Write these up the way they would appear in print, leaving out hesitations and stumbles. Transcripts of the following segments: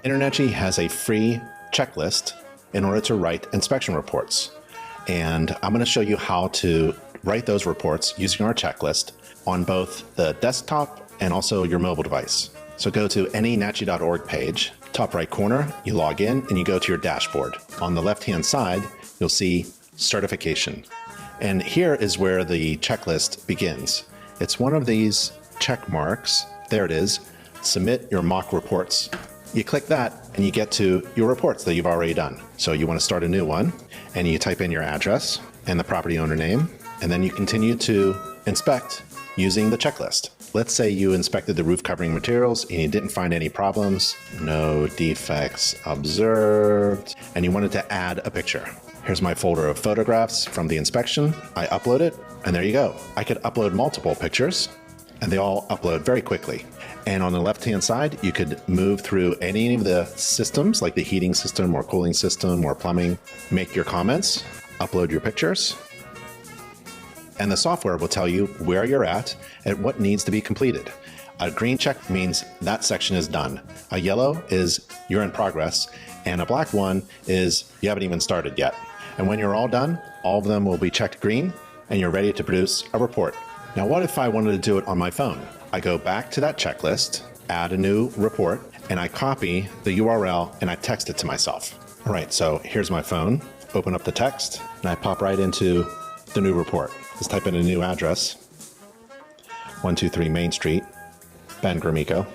InterNetG has a free checklist in order to write inspection reports. And I'm going to show you how to write those reports using our checklist on both the desktop and also your mobile device. So go to any netg.org page, top right corner, you log in and you go to your dashboard. On the left-hand side, you'll see certification. And here is where the checklist begins. It's one of these check marks. There it is. Submit your mock reports. You click that and you get to your reports that you've already done. So you want to start a new one and you type in your address and the property owner name, and then you continue to inspect using the checklist. Let's say you inspected the roof covering materials and you didn't find any problems, no defects observed, and you wanted to add a picture. Here's my folder of photographs from the inspection. I upload it, and there you go. I could upload multiple pictures, and they all upload very quickly. And on the left-hand side, you could move through any of the systems, like the heating system or cooling system or plumbing, make your comments, upload your pictures, and the software will tell you where you're at and what needs to be completed. A green check means that section is done. A yellow is you're in progress, and a black one is you haven't even started yet. And when you're all done, all of them will be checked green, and you're ready to produce a report. Now, what if I wanted to do it on my phone? I go back to that checklist, add a new report, and I copy the URL and I text it to myself. All right, so here's my phone, open up the text, and I pop right into the new report. Just type in a new address, 123 Main Street, Gromicko.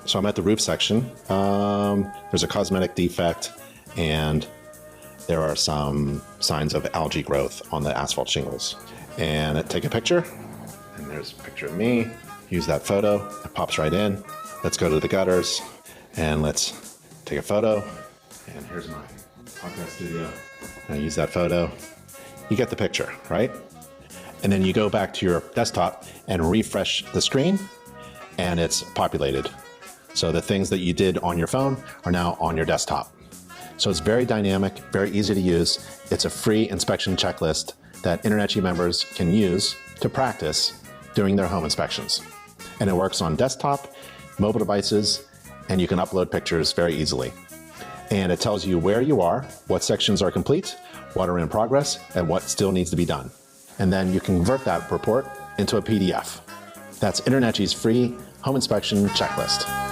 So I'm at the roof section. There's a cosmetic defect, and there are some signs of algae growth on the asphalt shingles. And I take a picture, and there's a picture of me. Use that photo, it pops right in. Let's go to the gutters and let's take a photo. And here's my podcast studio. I use that photo. You get the picture, right? And then you go back to your desktop and refresh the screen and it's populated. So the things that you did on your phone are now on your desktop. So it's very dynamic, very easy to use. It's a free inspection checklist that InterNetG members can use to practice doing their home inspections. And it works on desktop, mobile devices, and you can upload pictures very easily. And it tells you where you are, what sections are complete, what are in progress, and what still needs to be done. And then you convert that report into a PDF. That's InterNetG's free home inspection checklist.